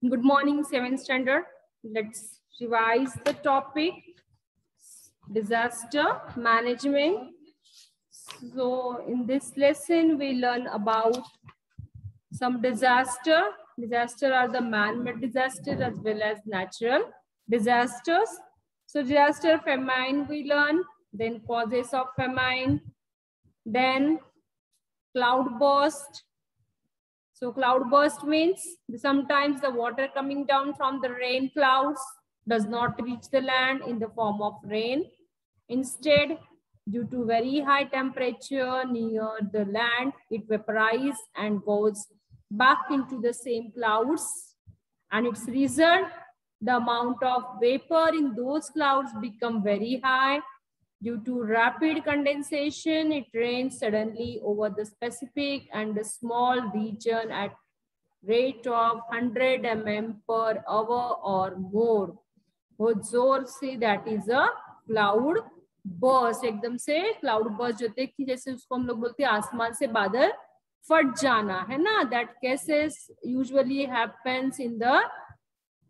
Good morning, 7th standard. Let's revise the topic, disaster management. So in this lesson, we learn about some disaster. Disaster are the man-made disaster as well as natural disasters. So disaster, famine we learn, then causes of famine, then cloudburst. So cloudburst means sometimes the water coming down from the rain clouds does not reach the land in the form of rain. Instead, due to very high temperature near the land, it vaporizes and goes back into the same clouds. And its result, the amount of vapor in those clouds become very high. Due to rapid condensation, it rains suddenly over the specific and the small region at rate of 100 mm per hour or more. बहुत जोर से that is a cloud burst. एकदम से cloud burst जो कि जैसे उसको हम लोग बोलते हैं आसमान से बादल फट जाना, है ना? That cases usually happens in the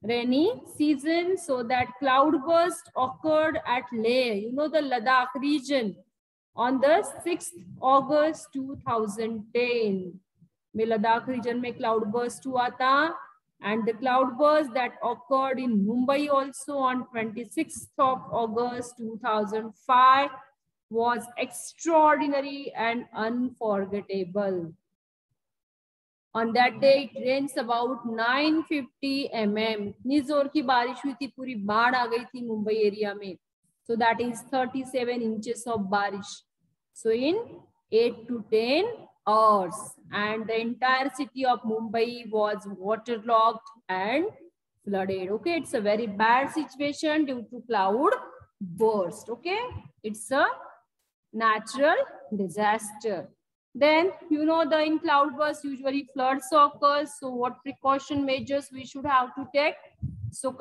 rainy season. So that cloudburst occurred at Leh, you know, the Ladakh region on the 6th August 2010. में लद्दाख रीजन में cloudburst हुआ था, and the cloudburst that occurred in Mumbai also on 26th of August 2005 was extraordinary and unforgettable. On that day, it rains about 950 mm. इतनी जोर की बारिश हुई थी, पूरी बाढ़ आ गई थी मुंबई एरिया में. So that is 37 inches of बारिश. So in 8 to 10 hours, and the entire city of Mumbai was waterlogged and flooded. Okay, it's a very bad situation due to cloud burst. Okay, it's a natural disaster. Then, you know, the in cloudburst usually floods occurs. So what precaution measures we should have to take? So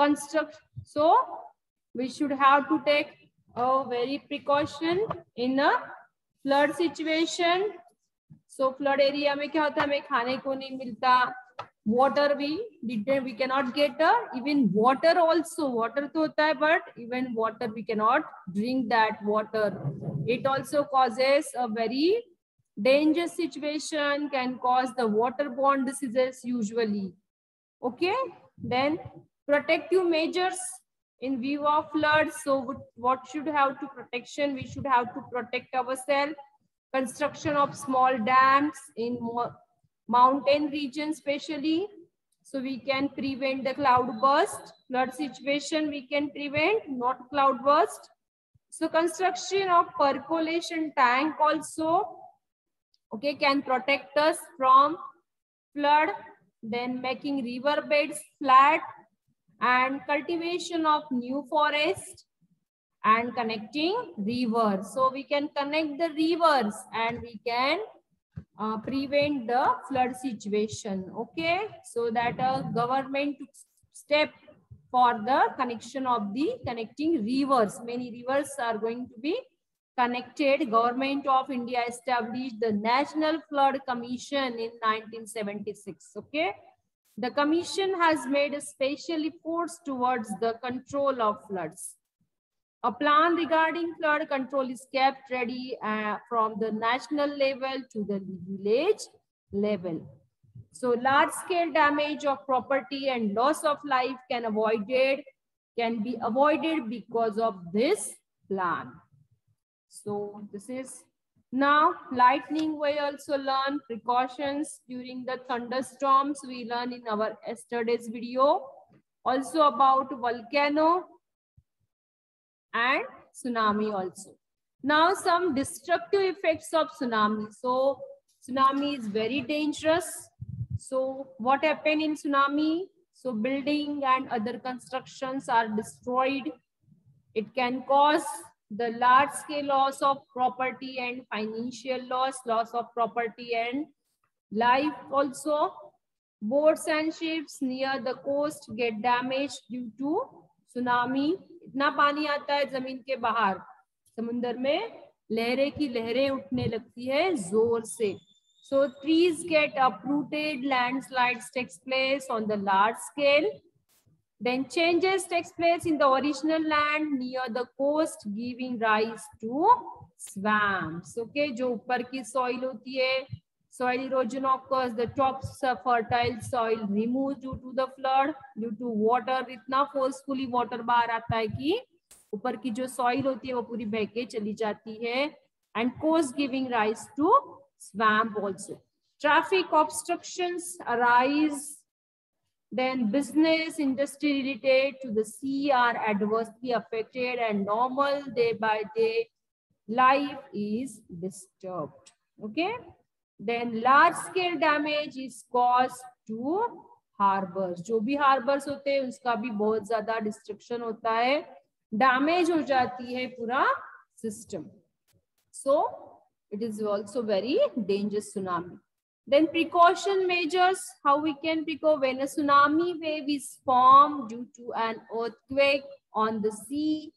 we should have to take a very precaution in a flood situation. So flood area में क्या होता है, हमें खाने को नहीं मिलता, water we cannot get even water also. Water तो होता है, but even water we cannot drink that water. It also causes a very dangerous situation, can cause the waterborne diseases usually. Okay, then protective measures in view of floods. So what should have to protection? We should have to protect ourselves. Construction of small dams in mountain regions especially, so we can prevent the cloudburst. Flood situation we can prevent, not cloudburst. So construction of percolation tank also, okay, can protect us from flood. Then making river beds flat and cultivation of new forest and connecting rivers. So we can connect the rivers and we can prevent the flood situation. Okay, so that government took step for the connection of the connecting rivers. Many rivers are going to be connected. Government of India established the National Flood Commission in 1976. Okay, the commission has made a special efforts towards the control of floods. A plan regarding flood control is kept ready from the national level to the village level. So large scale damage of property and loss of life can be avoided because of this plan. So this is now lightning. We also learn precautions during the thunderstorms. We learn in our yesterday's video. Also about volcano and tsunami also. Now some destructive effects of tsunami. So tsunami is very dangerous. So what happened in tsunami? So building and other constructions are destroyed. It can cause the large scale loss of property and financial loss of property and life also. Boats and ships near the coast get damaged due to tsunami. इतना पानी आता है जमीन के बाहर, समुद्र में लहरें की लहरें उठने लगती है जोर से. So trees get uprooted, landslides takes place on the large scale. Then changes takes place in the original land near the coast, giving rise to swamps. Okay, जो ऊपर की soil होती है, soil erosion occurs. The top fertile soil removes due to the flood, due to water. इतना forcefully water बाहर आता है कि ऊपर की जो soil होती है वो पूरी बह के चली जाती है. And coast giving rise to swamp also. Traffic obstructions arise. Then business, industry related to the sea are adversely affected and normal day by day life is disturbed. Okay. Then large scale damage is caused to harbors. जो भी harbors होते हैं उसका भी बहुत ज्यादा destruction होता है, damage हो जाती है पूरा system. So it is also very dangerous tsunami. Then precaution measures, how we can prepare when a tsunami wave is formed due to an earthquake on the sea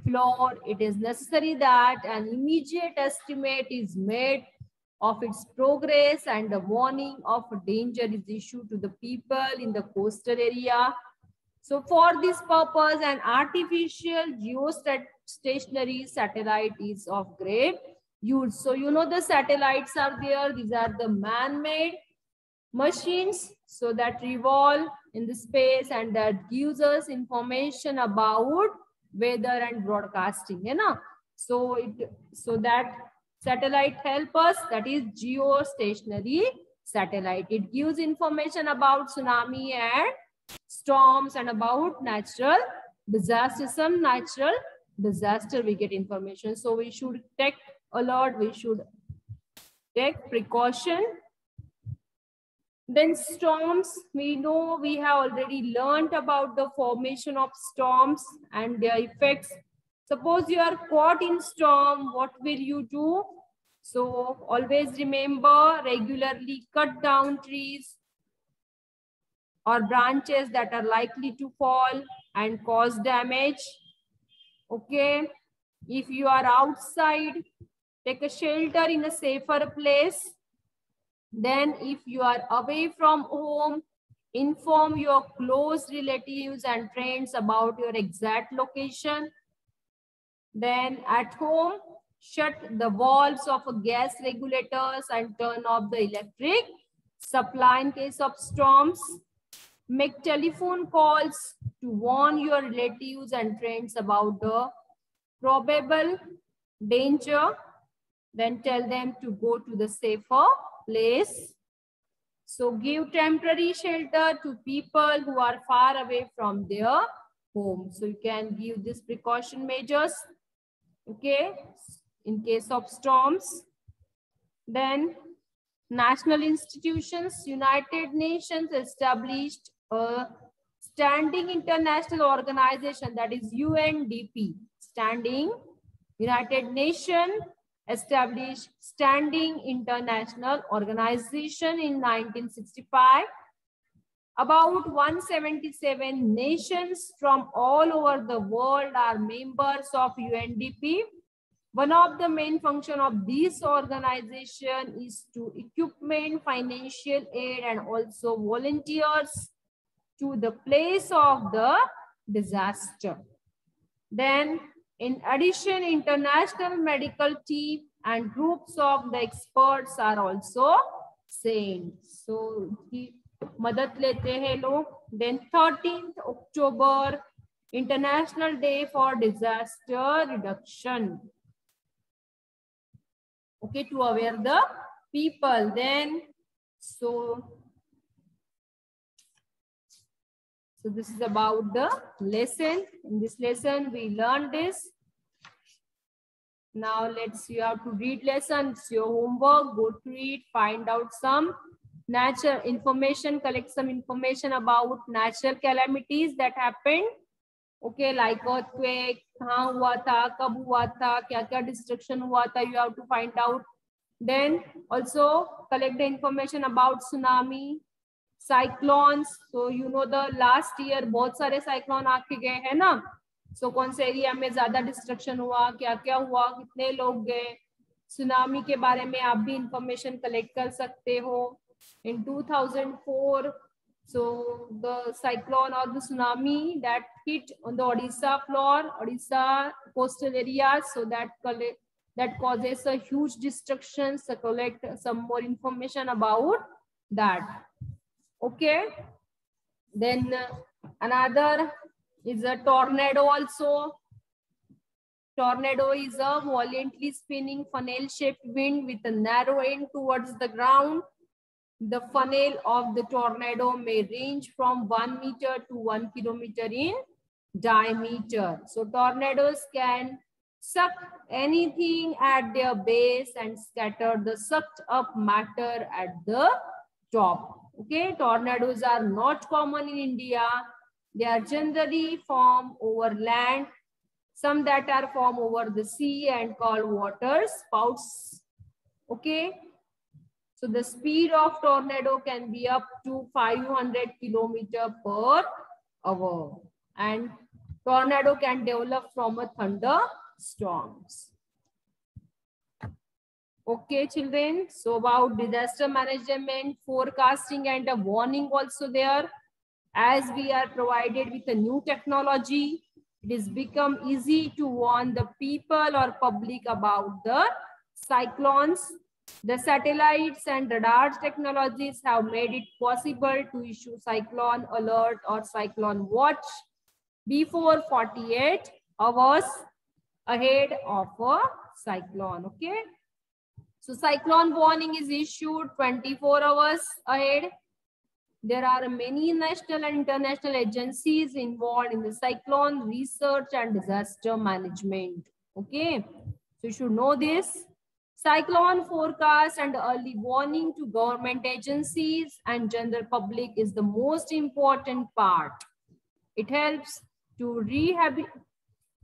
floor. It is necessary that an immediate estimate is made of its progress and a warning of danger is issued to the people in the coastal area. So for this purpose, an artificial geostationary satellite is of great use. So you know the satellites are there. These are the man-made machines so that revolve in the space and that gives us information about weather and broadcasting. You know? So that satellite help us. That is geostationary satellite. It gives information about tsunami and storms and about natural disaster. Some natural disaster we get information. So we should take alert, we should take precaution. Then storms, we know we have already learned about the formation of storms and their effects. Suppose you are caught in storm, what will you do? So always remember, regularly cut down trees or branches that are likely to fall and cause damage. Okay, if you are outside, take a shelter in a safer place. Then if you are away from home, inform your close relatives and friends about your exact location. Then at home, shut the valves of gas regulators and turn off the electric supply in case of storms. Make telephone calls to warn your relatives and friends about the probable danger. Then tell them to go to the safer place. So give temporary shelter to people who are far away from their home. So you can give these precaution measures, okay, in case of storms. Then national institutions, United Nations established a standing international organization, that is UNDP, standing United Nations established standing international organization in 1965. About 177 nations from all over the world are members of UNDP. One of the main functions of this organization is to equipment, financial aid, and also volunteers to the place of the disaster. Then, in addition, international medical team and groups of the experts are also sent. So, मदद लेते हैं लोग. Then 13th October, International Day for Disaster Reduction. Okay, to aware the people. Then, so this is about the lesson. In this lesson, we learned this. Now you have to read lesson. It's your homework. Go to it, find out some natural information, collect some information about natural calamities that happened. Okay, like earthquake, कहाँ हुआ था, कब हुआ था, क्या-क्या destruction हुआ था, you have to find out. Then also collect the information about tsunami, cyclones. So you know the last year बहुत सारे cyclone आके गए हैं ना. So कौन से एरिया में ज्यादा destruction हुआ, क्या-क्या हुआ, कितने लोग गए. सुनामी के बारे में आप भी इंफॉर्मेशन कलेक्ट कर सकते हो. In 2004, so the cyclone or the tsunami that hit on the Odisha floor, Odisha coastal areas, so that causes a huge destruction. So collect some more information about that. Okay. Then another is a tornado also. Tornado is a violently spinning funnel-shaped wind with a narrow end towards the ground. The funnel of the tornado may range from 1 meter to 1 kilometer in diameter. So tornadoes can suck anything at their base and scatter the sucked up matter at the top. Okay, tornadoes are not common in India. They are generally formed over land. Some that are formed over the sea and called water spouts. Okay. So the speed of tornado can be up to 500 kilometers per hour. And tornado can develop from a thunderstorms. Okay, children. So about disaster management, forecasting and a warning also there. As we are provided with a new technology, it has become easy to warn the people or public about the cyclones. The satellites and radar technologies have made it possible to issue cyclone alert or cyclone watch before 48 hours ahead of a cyclone. Okay. So cyclone warning is issued 24 hours ahead. There are many national and international agencies involved in the cyclone research and disaster management. Okay. So you should know this. Cyclone forecast and early warning to government agencies and general public is the most important part. It helps to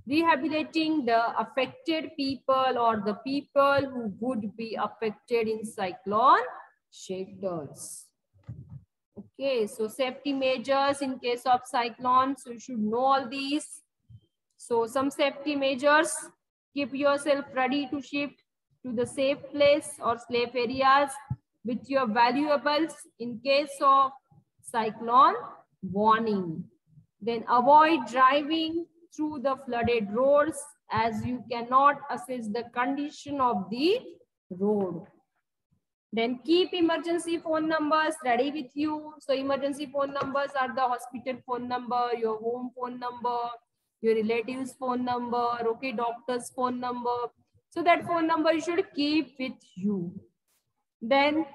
rehabilitating the affected people or the people who would be affected in cyclone shelters. Okay, so safety measures in case of cyclone. So you should know all these. So some safety measures: keep yourself ready to shift to the safe place or safe areas with your valuables in case of cyclone warning. Then avoid driving through the flooded roads as you cannot assess the condition of the road. Then keep emergency phone numbers ready with you. So emergency phone numbers are the hospital phone number, your home phone number, your relatives phone number, okay, doctor's phone number. So that phone number you should keep with you. Then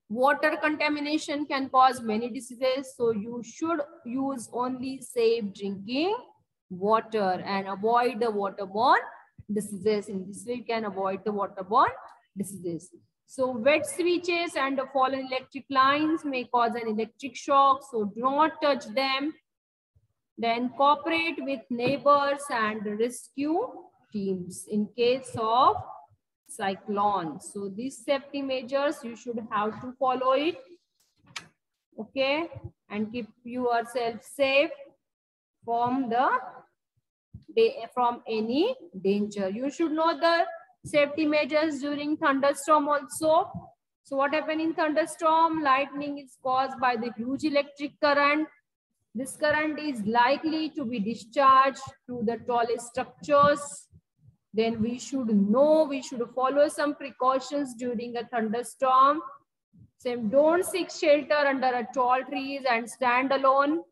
water contamination can cause many diseases. So you should use only safe drinking water and avoid the waterborne diseases. In this way you can avoid the waterborne diseases. So wet switches and fallen electric lines may cause an electric shock. So do not touch them. Then cooperate with neighbors and rescue teams in case of cyclone. So these safety measures you should have to follow it. Okay, and keep yourself safe from any danger. You should know the safety measures during thunderstorm also. So what happens in thunderstorm? Lightning is caused by the huge electric current. This current is likely to be discharged to the tallest structures. Then we should follow some precautions during a thunderstorm. So don't seek shelter under a tall trees and stand alone.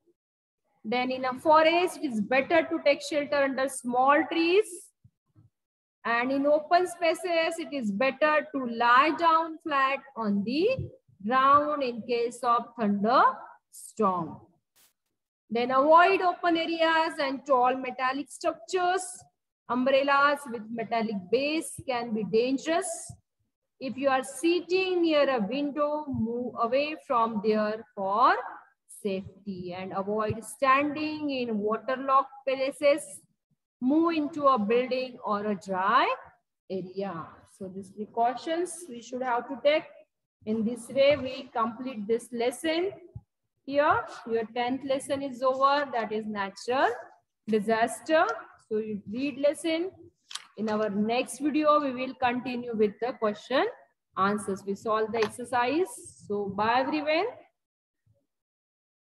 Then in a forest, it is better to take shelter under small trees. And in open spaces, it is better to lie down flat on the ground in case of thunderstorm. Then avoid open areas and tall metallic structures. Umbrellas with metallic base can be dangerous. If you are sitting near a window, move away from there for safety and avoid standing in waterlogged places. Move into a building or a dry area. So these precautions we should have to take. In this way, we complete this lesson. Here, your 10th lesson is over. That is natural disaster. So you read lesson In our next video, we will continue with the question answers. We solve the exercise. So bye everyone.